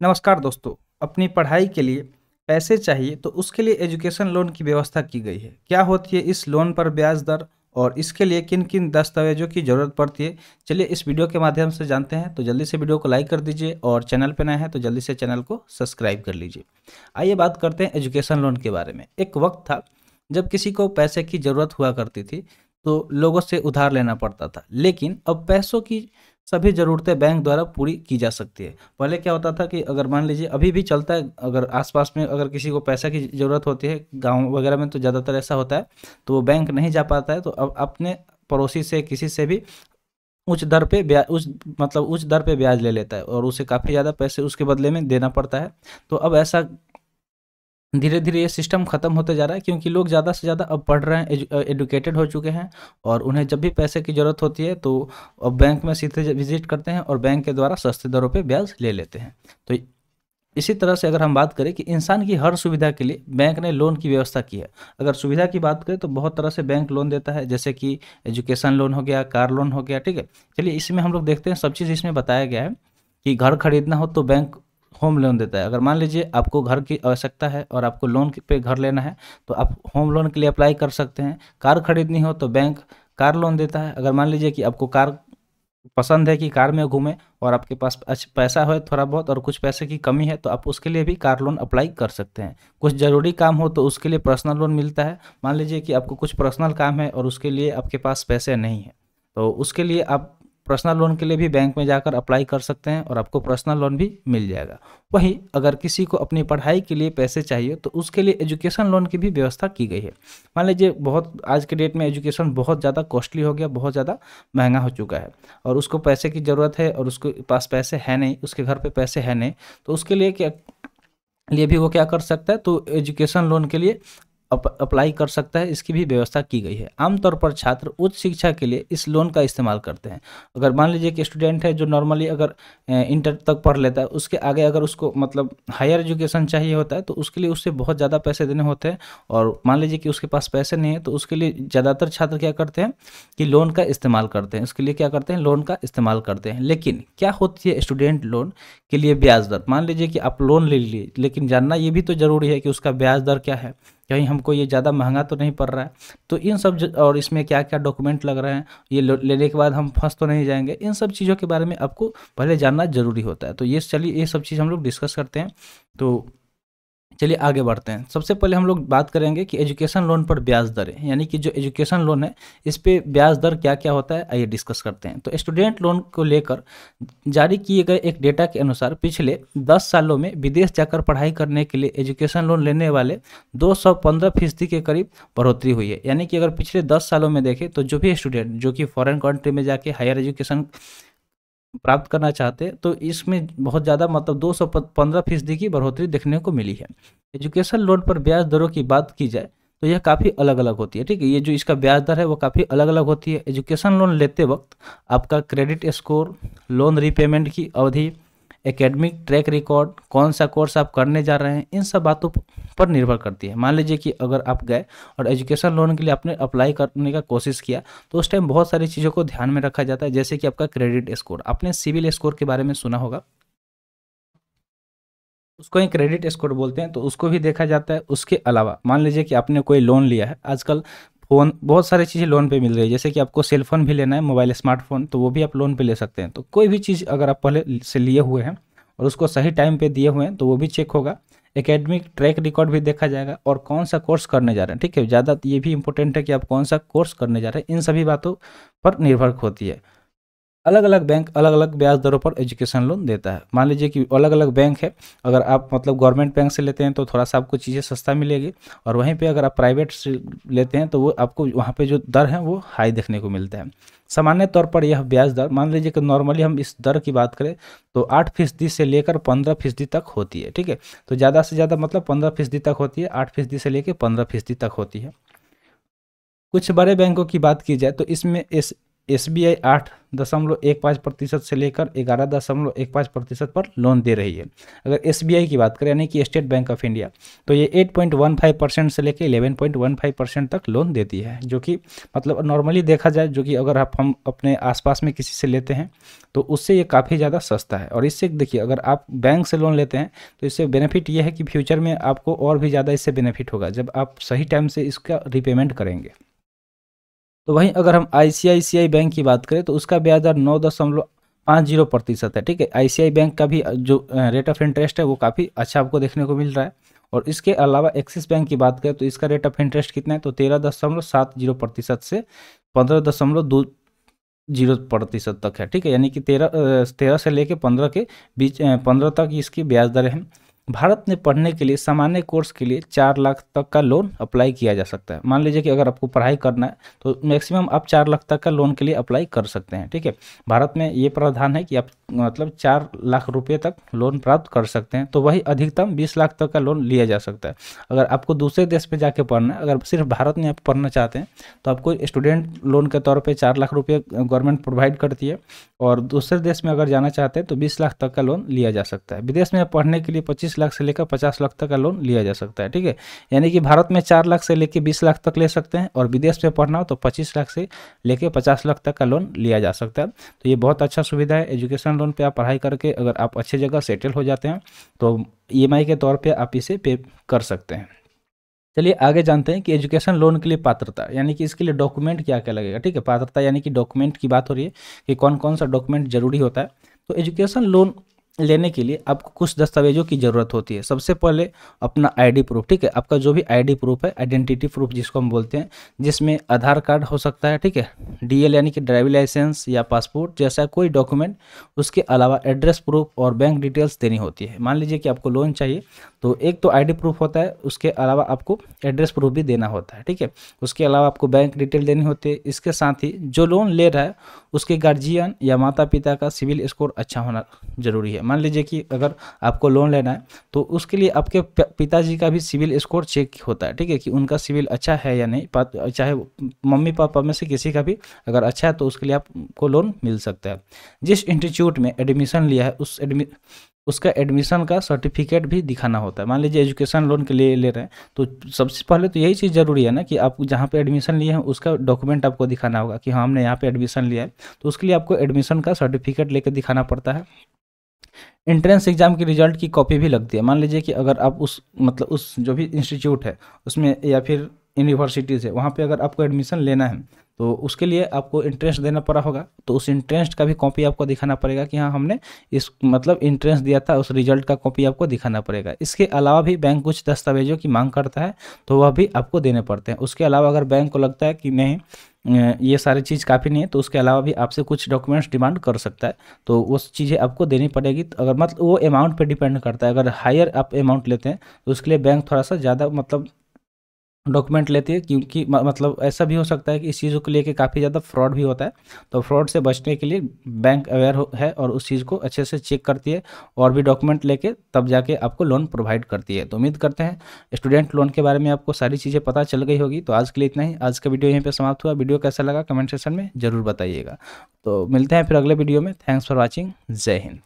नमस्कार दोस्तों, अपनी पढ़ाई के लिए पैसे चाहिए तो उसके लिए एजुकेशन लोन की व्यवस्था की गई है। क्या होती है इस लोन पर ब्याज दर और इसके लिए किन-किन दस्तावेज़ों की ज़रूरत पड़ती है? चलिए इस वीडियो के माध्यम से जानते हैं। तो जल्दी से वीडियो को लाइक कर दीजिए और चैनल पे नए हैं तो जल्दी से चैनल को सब्सक्राइब कर लीजिए। आइए बात करते हैं एजुकेशन लोन के बारे में। एक वक़्त था जब किसी को पैसे की ज़रूरत हुआ करती थी, तो लोगों से उधार लेना पड़ता था। लेकिन अब पैसों की सभी ज़रूरतें बैंक द्वारा पूरी की जा सकती है। पहले क्या होता था कि अगर मान लीजिए अभी भी चलता है, अगर आस-पास में अगर किसी को पैसा की ज़रूरत होती है, गाँव वगैरह में तो ज़्यादातर ऐसा होता है, तो वो बैंक नहीं जा पाता है, तो अब अपने पड़ोसी से किसी से भी उच्च दर पे ब्याज ले लेता है और उसे काफ़ी ज़्यादा पैसे उसके बदले में देना पड़ता है। तो अब ऐसा धीरे-धीरे ये सिस्टम खत्म होते जा रहा है, क्योंकि लोग ज़्यादा से ज़्यादा अब पढ़ रहे हैं, एजुकेटेड हो चुके हैं और उन्हें जब भी पैसे की ज़रूरत होती है तो अब बैंक में सीधे विज़िट करते हैं और बैंक के द्वारा सस्ते दरों पे ब्याज ले लेते हैं। तो इसी तरह से अगर हम बात करें कि इंसान की हर सुविधा के लिए बैंक ने लोन की व्यवस्था की है। अगर सुविधा की बात करें तो बहुत तरह से बैंक लोन देता है, जैसे कि एजुकेशन लोन हो गया, कार लोन हो गया, ठीक है? चलिए इसमें हम लोग देखते हैं, सब चीज़ इसमें बताया गया है कि घर खरीदना हो तो बैंक होम लोन देता है। अगर मान लीजिए आपको घर की आवश्यकता है और आपको लोन पे घर लेना है, तो आप होम लोन के लिए अप्लाई कर सकते हैं। कार खरीदनी हो तो बैंक कार लोन देता है। अगर मान लीजिए कि आपको कार पसंद है कि कार में घूमें और आपके पास पैसा है थोड़ा बहुत और कुछ पैसे की कमी है, तो आप उसके लिए भी कार लोन अप्लाई कर सकते हैं। कुछ ज़रूरी काम हो तो उसके लिए पर्सनल लोन मिलता है। मान लीजिए कि आपको कुछ पर्सनल काम है और उसके लिए आपके पास पैसे नहीं हैं, तो उसके लिए आप पर्सनल लोन के लिए भी बैंक में जाकर अप्लाई कर सकते हैं और आपको पर्सनल लोन भी मिल जाएगा। वहीं अगर किसी को अपनी पढ़ाई के लिए पैसे चाहिए तो उसके लिए एजुकेशन लोन की भी व्यवस्था की गई है। मान लीजिए बहुत आज के डेट में एजुकेशन बहुत ज़्यादा कॉस्टली हो गया, बहुत ज़्यादा महँगा हो चुका है और उसको पैसे की ज़रूरत है और उसके पास पैसे हैं नहीं, उसके घर पे पैसे हैं नहीं, तो उसके लिए भी वो क्या कर सकता है, तो एजुकेशन लोन के लिए अप्लाई कर सकता है। इसकी भी व्यवस्था की गई है। आमतौर पर छात्र उच्च शिक्षा के लिए इस लोन का इस्तेमाल करते हैं। अगर मान लीजिए कि स्टूडेंट है जो नॉर्मली अगर इंटर तक पढ़ लेता है, उसके आगे अगर उसको मतलब हायर एजुकेशन चाहिए होता है तो उसके लिए उससे बहुत ज़्यादा पैसे देने होते हैं और मान लीजिए कि उसके पास पैसे नहीं है, तो उसके लिए ज़्यादातर छात्र क्या करते हैं कि लोन का इस्तेमाल करते हैं। उसके लिए क्या करते हैं, लोन का इस्तेमाल करते हैं। लेकिन क्या होती है स्टूडेंट लोन के लिए ब्याज दर? मान लीजिए कि आप लोन ले लिए, लेकिन जानना ये भी तो ज़रूरी है कि उसका ब्याज दर क्या है, कहीं हमको ये ज़्यादा महंगा तो नहीं पड़ रहा है। तो इन सब और इसमें क्या-क्या डॉक्यूमेंट लग रहे हैं, ये लेने के बाद हम फँस तो नहीं जाएँगे, इन सब चीज़ों के बारे में आपको पहले जानना ज़रूरी होता है। तो ये चलिए ये सब चीज़ हम लोग डिस्कस करते हैं। तो चलिए आगे बढ़ते हैं। सबसे पहले हम लोग बात करेंगे कि एजुकेशन लोन पर ब्याज दरें, यानी कि जो एजुकेशन लोन है, इस पे ब्याज दर क्या-क्या होता है, आइए डिस्कस करते हैं। तो स्टूडेंट लोन को लेकर जारी किए गए एक डेटा के अनुसार पिछले 10 सालों में विदेश जाकर पढ़ाई करने के लिए एजुकेशन लोन लेने वाले 215% के करीब बढ़ोतरी हुई है। यानी कि अगर पिछले 10 सालों में देखें तो जो भी स्टूडेंट जो कि फॉरेन कंट्री में जाके हायर एजुकेशन प्राप्त करना चाहते हैं, तो इसमें बहुत ज़्यादा मतलब 215% की बढ़ोतरी देखने को मिली है। एजुकेशन लोन पर ब्याज दरों की बात की जाए तो यह काफ़ी अलग-अलग होती है, ठीक है? ये जो इसका ब्याज दर है वो काफ़ी अलग-अलग होती है। एजुकेशन लोन लेते वक़्त आपका क्रेडिट स्कोर, लोन रीपेमेंट की अवधि, एकेडमिक ट्रैक रिकॉर्ड, कौन सा कोर्स आप करने जा रहे हैं, इन सब बातों पर निर्भर करती है। मान लीजिए कि अगर आप गए और एजुकेशन लोन के लिए आपने अप्लाई करने का कोशिश किया, तो उस टाइम बहुत सारी चीज़ों को ध्यान में रखा जाता है, जैसे कि आपका क्रेडिट स्कोर। आपने सिबिल स्कोर के बारे में सुना होगा, उसको ही क्रेडिट स्कोर बोलते हैं, तो उसको भी देखा जाता है। उसके अलावा मान लीजिए कि आपने कोई लोन लिया है, आजकल फ़ोन बहुत सारी चीज़ें लोन पे मिल रही है, जैसे कि आपको सेल फ़ोन भी लेना है, मोबाइल स्मार्टफ़ोन, तो वो भी आप लोन पे ले सकते हैं। तो कोई भी चीज़ अगर आप पहले से लिए हुए हैं और उसको सही टाइम पे दिए हुए हैं, तो वो भी चेक होगा। एकेडमिक ट्रैक रिकॉर्ड भी देखा जाएगा और कौन सा कोर्स करने जा रहे हैं, ठीक है? ज़्यादा ये भी इम्पोर्टेंट है कि आप कौन सा कोर्स करने जा रहे हैं, इन सभी बातों पर निर्भर होती है। अलग-अलग बैंक अलग-अलग ब्याज दरों पर एजुकेशन लोन देता है। मान लीजिए कि अलग-अलग बैंक है, अगर आप मतलब गवर्नमेंट बैंक से लेते हैं तो थोड़ा-सा आपको चीज़ें सस्ता मिलेगी और वहीं पे अगर आप प्राइवेट से लेते हैं तो वो आपको वहाँ पे जो दर है वो हाई देखने को मिलता है। सामान्य तौर पर यह ब्याज दर मान लीजिए कि नॉर्मली हम इस दर की बात करें तो 8% से लेकर 15% तक होती है, ठीक है? तो ज़्यादा से ज़्यादा मतलब 15% तक होती है, 8% से लेके 15% तक होती है। कुछ बड़े बैंकों की बात की जाए तो इसमें SBI 8.15% से लेकर 11.15% पर लोन दे रही है। अगर SBI की बात करें यानी कि स्टेट बैंक ऑफ इंडिया, तो ये 8.15% से लेकर 11.15% तक लोन देती है, जो कि मतलब नॉर्मली देखा जाए, जो कि अगर हम अपने आसपास में किसी से लेते हैं तो उससे ये काफ़ी ज़्यादा सस्ता है। और इससे देखिए, अगर आप बैंक से लोन लेते हैं तो इससे बेनिफिट ये है कि फ्यूचर में आपको और भी ज़्यादा इससे बेनिफिट होगा जब आप सही टाइम से इसका रिपेमेंट करेंगे। तो वहीं अगर हम ICICI बैंक की बात करें तो उसका ब्याज दर 9.50% है। ठीक है, ICICI बैंक का भी जो रेट ऑफ इंटरेस्ट है वो काफ़ी अच्छा आपको देखने को मिल रहा है। और इसके अलावा एक्सिस बैंक की बात करें तो इसका रेट ऑफ इंटरेस्ट कितना है, तो 13.70% से 15.20% तक है। ठीक है, यानी कि 13 से लेकर 15 के बीच 15 तक इसकी ब्याज दरें हैं। भारत में पढ़ने के लिए सामान्य कोर्स के लिए 4 लाख तक का लोन अप्लाई किया जा सकता है। मान लीजिए कि अगर आपको पढ़ाई करना है तो मैक्सिमम आप 4 लाख तक का लोन के लिए अप्लाई कर सकते हैं। ठीक है, भारत में ये प्रावधान है कि आप मतलब 4 लाख रुपए तक लोन प्राप्त कर सकते हैं। तो वही अधिकतम 20 लाख तक का लोन लिया जा सकता है। अगर आपको दूसरे देश में जाके पढ़ना है, अगर सिर्फ भारत में आप पढ़ना चाहते हैं तो आपको स्टूडेंट लोन के तौर पर 4 लाख रुपये गवर्नमेंट प्रोवाइड करती है। और दूसरे देश में अगर जाना चाहते हैं तो 20 लाख तक का लोन लिया जा सकता है। विदेश में पढ़ने के लिए 25 लाख से लेकर 50 लाख तक का लोन लिया जा सकता है। ठीक है, यानी कि भारत में 4 लाख से लेकर 20 लाख तक ले सकते हैं, और विदेश में पढ़ना हो तो 25 लाख से लेकर 50 लाख तक का लोन लिया जा सकता है। तो ये बहुत अच्छा सुविधा है। एजुकेशन लोन पे आप पढ़ाई करके अगर आप अच्छी जगह सेटल हो जाते हैं तो EMI के तौर पे आप इसे पे कर सकते हैं। चलिए आगे जानते हैं कि एजुकेशन लोन के लिए पात्रता यानी कि इसके लिए डॉक्यूमेंट क्या क्या लगेगा। ठीक है, पात्रता यानी कि डॉक्यूमेंट की बात हो रही है कि कौन कौन सा डॉक्यूमेंट जरूरी होता है। तो एजुकेशन लोन लेने के लिए आपको कुछ दस्तावेजों की ज़रूरत होती है। सबसे पहले अपना ID प्रूफ। ठीक है, आपका जो भी ID प्रूफ है, आइडेंटिटी प्रूफ जिसको हम बोलते हैं, जिसमें आधार कार्ड हो सकता है। ठीक है, DL यानी कि ड्राइविंग लाइसेंस या पासपोर्ट जैसा कोई डॉक्यूमेंट। उसके अलावा एड्रेस प्रूफ और बैंक डिटेल्स देनी होती है। मान लीजिए कि आपको लोन चाहिए तो एक तो ID प्रूफ होता है, उसके अलावा आपको एड्रेस प्रूफ भी देना होता है। ठीक है, उसके अलावा आपको बैंक डिटेल देनी होती है। इसके साथ ही जो लोन ले रहा है उसके गार्जियन या माता पिता का सिविल स्कोर अच्छा होना जरूरी है। मान लीजिए कि अगर आपको लोन लेना है तो उसके लिए आपके पिताजी का भी सिविल स्कोर चेक होता है। ठीक है, कि उनका सिविल अच्छा है या नहीं, चाहे मम्मी पापा में से किसी का भी अगर अच्छा है तो उसके लिए आपको लोन मिल सकता है। जिस इंस्टीट्यूट में एडमिशन लिया है उसका एडमिशन का सर्टिफिकेट भी दिखाना होता है। मान लीजिए एजुकेशन लोन के लिए ले रहे हैं तो सबसे पहले तो यही चीज़ ज़रूरी है ना कि आप जहाँ पे एडमिशन लिए हैं उसका डॉक्यूमेंट आपको दिखाना होगा कि हाँ हमने यहाँ पे एडमिशन लिया है। तो उसके लिए आपको एडमिशन का सर्टिफिकेट लेकर दिखाना पड़ता है। एंट्रेंस एग्जाम की रिजल्ट की कॉपी भी लगती है। मान लीजिए कि अगर आप उस जो भी इंस्टीट्यूट है उसमें या फिर यूनिवर्सिटीज़ है वहाँ पे अगर आपको एडमिशन लेना है तो उसके लिए आपको इंट्रेंस देना पड़ा होगा। तो उस इंट्रेंस का भी कॉपी आपको दिखाना पड़ेगा कि हाँ हमने इस मतलब इंट्रेंस दिया था, उस रिजल्ट का कॉपी आपको दिखाना पड़ेगा। इसके अलावा भी बैंक कुछ दस्तावेजों की मांग करता है तो वह भी आपको देने पड़ते हैं। उसके अलावा अगर बैंक को लगता है कि नहीं ये सारी चीज़ काफ़ी नहीं है तो उसके अलावा भी आपसे कुछ डॉक्यूमेंट्स डिमांड कर सकता है, तो वो चीज़ें आपको देनी पड़ेगी। तो अगर मतलब वो अमाउंट पे डिपेंड करता है, अगर हायर आप अमाउंट लेते हैं तो उसके लिए बैंक थोड़ा सा ज़्यादा मतलब डॉक्यूमेंट लेती है, क्योंकि मतलब ऐसा भी हो सकता है कि इस चीज़ों को लेके काफ़ी ज़्यादा फ्रॉड भी होता है। तो फ्रॉड से बचने के लिए बैंक अवेयर है और उस चीज़ को अच्छे से चेक करती है और भी डॉक्यूमेंट लेके तब जाके आपको लोन प्रोवाइड करती है। तो उम्मीद करते हैं स्टूडेंट लोन के बारे में आपको सारी चीज़ें पता चल गई होगी। तो आज के लिए इतना ही। आज का वीडियो यहीं पर समाप्त हुआ। वीडियो कैसा लगा कमेंट सेक्शन में ज़रूर बताइएगा। तो मिलते हैं फिर अगले वीडियो में। Thanks for watching. जय हिंद।